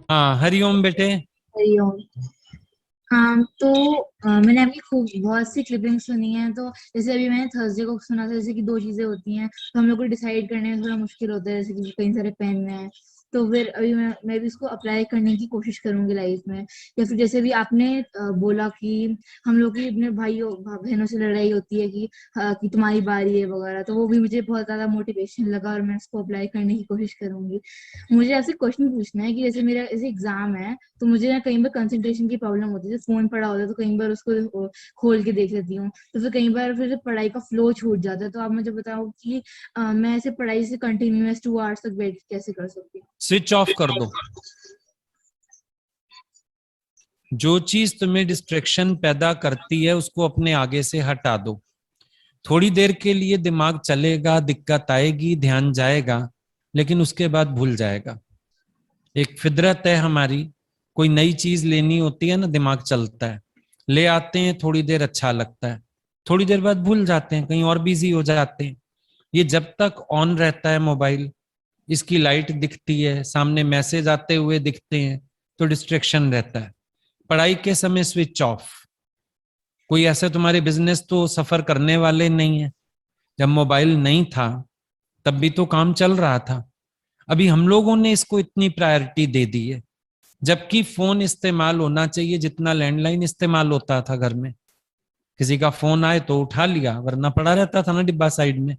हाँ, हरिओम बेटे। हरिओम। हाँ तो मैंने आपकी खूब बहुत सी क्लिपिंग सुनी है। तो जैसे अभी मैंने थर्सडे को सुना था, जैसे कि दो चीजें होती हैं तो हम लोग को डिसाइड करने में थोड़ा मुश्किल होता है, जैसे कि कई सारे पहनने हैं। तो फिर अभी मैं भी इसको अप्लाई करने की कोशिश करूंगी लाइफ में। या फिर जैसे भी आपने बोला कि हम लोग की अपने भाइयों बहनों से लड़ाई होती है कि तुम्हारी बारी है वगैरह, तो वो भी मुझे बहुत ज्यादा मोटिवेशन लगा और मैं इसको अप्लाई करने की कोशिश करूंगी। मुझे आपसे क्वेश्चन पूछना है कि जैसे मेरा ऐसे एग्जाम है, तो मुझे ना कई बार कंसंट्रेशन की प्रॉब्लम होती है। फोन पड़ा होता है तो कई बार उसको खोल के देख लेती हूँ, तो फिर कई बार फिर पढ़ाई का फ्लो छूट जाता है। तो आप मुझे बताओ कि मैं ऐसे पढ़ाई से कंटिन्यूअस 2 आवर्स तक बैठ के कैसे कर सकती हूँ। स्विच ऑफ कर दो। जो चीज तुम्हें डिस्ट्रैक्शन पैदा करती है उसको अपने आगे से हटा दो। थोड़ी देर के लिए दिमाग चलेगा, दिक्कत आएगी, ध्यान जाएगा, लेकिन उसके बाद भूल जाएगा। एक फितरत है हमारी, कोई नई चीज लेनी होती है ना, दिमाग चलता है, ले आते हैं, थोड़ी देर अच्छा लगता है, थोड़ी देर बाद भूल जाते हैं, कहीं और बिजी हो जाते हैं। ये जब तक ऑन रहता है मोबाइल, इसकी लाइट दिखती है, सामने मैसेज आते हुए दिखते हैं, तो डिस्ट्रैक्शन रहता है। पढ़ाई के समय स्विच ऑफ। कोई ऐसे तुम्हारे बिजनेस तो सफर करने वाले नहीं है। जब मोबाइल नहीं था तब भी तो काम चल रहा था। अभी हम लोगों ने इसको इतनी प्रायोरिटी दे दी है, जबकि फोन इस्तेमाल होना चाहिए जितना लैंडलाइन इस्तेमाल होता था घर में। किसी का फोन आए तो उठा लिया, वरना पड़ा रहता था ना डिब्बा साइड में।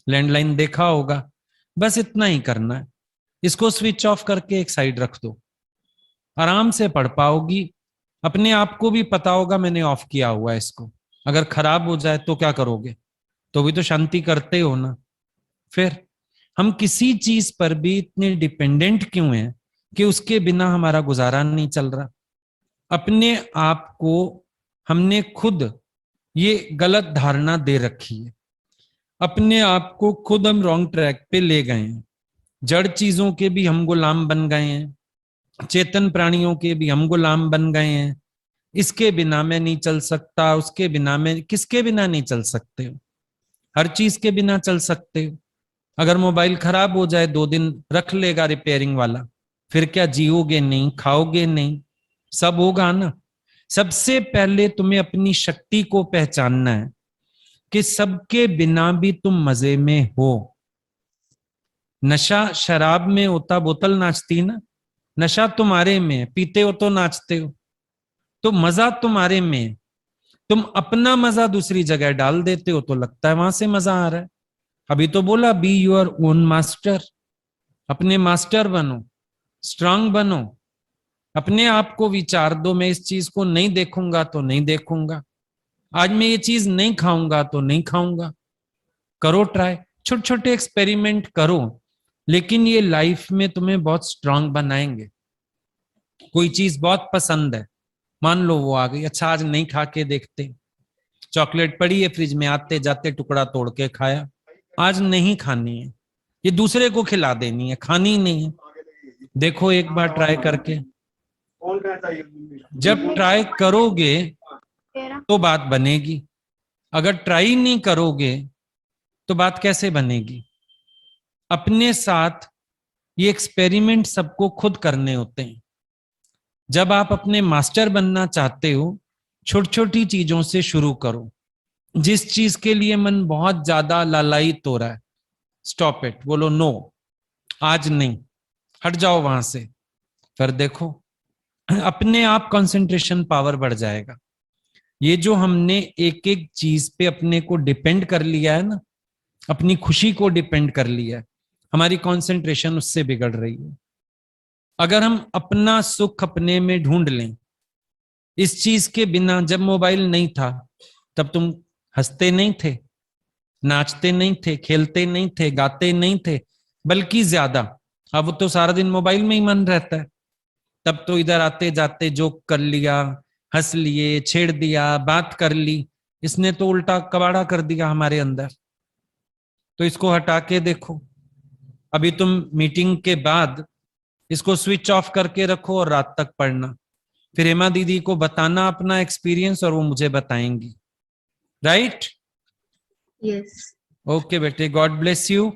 लैंडलाइन देखा होगा। बस इतना ही करना है। इसको स्विच ऑफ करके एक साइड रख दो, आराम से पढ़ पाओगी। अपने आप को भी पता होगा मैंने ऑफ किया हुआ है इसको। अगर खराब हो जाए तो क्या करोगे? तो भी तो शांति करते हो ना। फिर हम किसी चीज पर भी इतने डिपेंडेंट क्यों हैं कि उसके बिना हमारा गुजारा नहीं चल रहा? अपने आप को हमने खुद ये गलत धारणा दे रखी है। अपने आप को खुद हम रॉन्ग ट्रैक पे ले गए हैं। जड़ चीजों के भी हम गुलाम बन गए हैं, चेतन प्राणियों के भी हम गुलाम बन गए हैं। इसके बिना मैं नहीं चल सकता, उसके बिना मैं, किसके बिना नहीं चल सकते हो? हर चीज के बिना चल सकते हो। अगर मोबाइल खराब हो जाए, 2 दिन रख लेगा रिपेयरिंग वाला, फिर क्या जियोगे नहीं, खाओगे नहीं? सब होगा ना। सबसे पहले तुम्हें अपनी शक्ति को पहचानना है कि सबके बिना भी तुम मजे में हो। नशा शराब में होता, बोतल नाचती ना। नशा तुम्हारे में है, पीते हो तो नाचते हो। तो मजा तुम्हारे में है। तुम अपना मजा दूसरी जगह डाल देते हो तो लगता है वहां से मजा आ रहा है। अभी तो बोला बी योर ओन मास्टर। अपने मास्टर बनो, स्ट्रांग बनो। अपने आप को विचार दो, मैं इस चीज को नहीं देखूंगा तो नहीं देखूंगा, आज मैं ये चीज नहीं खाऊंगा तो नहीं खाऊंगा। करो ट्राई, छोटे छोटे एक्सपेरिमेंट करो, लेकिन ये लाइफ में तुम्हें बहुत स्ट्रांग बनाएंगे। कोई चीज बहुत पसंद है, मान लो वो आ गई, अच्छा आज नहीं खा के देखते। चॉकलेट पड़ी है फ्रिज में, आते जाते टुकड़ा तोड़ के खाया। आज नहीं खानी है, ये दूसरे को खिला देनी है, खानी नहीं है। देखो एक बार ट्राई करके। जब ट्राई करोगे तो बात बनेगी। अगर ट्राई नहीं करोगे तो बात कैसे बनेगी? अपने साथ ये एक्सपेरिमेंट सबको खुद करने होते हैं। जब आप अपने मास्टर बनना चाहते हो, छोटी छोटी चीजों से शुरू करो। जिस चीज के लिए मन बहुत ज्यादा लालायित हो रहा है, स्टॉप इट, बोलो नो, आज नहीं, हट जाओ वहां से। फिर देखो अपने आप कंसंट्रेशन पावर बढ़ जाएगा। ये जो हमने एक एक चीज पे अपने को डिपेंड कर लिया है ना, अपनी खुशी को डिपेंड कर लिया है, हमारी कंसंट्रेशन उससे बिगड़ रही है। अगर हम अपना सुख अपने में ढूंढ लें, इस चीज के बिना, जब मोबाइल नहीं था तब तुम हंसते नहीं थे, नाचते नहीं थे, खेलते नहीं थे, गाते नहीं थे, बल्कि ज्यादा। अब तो सारा दिन मोबाइल में ही मन रहता है। तब तो इधर आते जाते जोक कर लिया, हंस लिए, छेड़ दिया, बात कर ली। इसने तो उल्टा कबाड़ा कर दिया हमारे अंदर। तो इसको हटा के देखो। अभी तुम मीटिंग के बाद इसको स्विच ऑफ करके रखो और रात तक पढ़ना। फिर हेमा दीदी को बताना अपना एक्सपीरियंस और वो मुझे बताएंगी। राइट? यस। ओके बेटे, गॉड ब्लेस यू।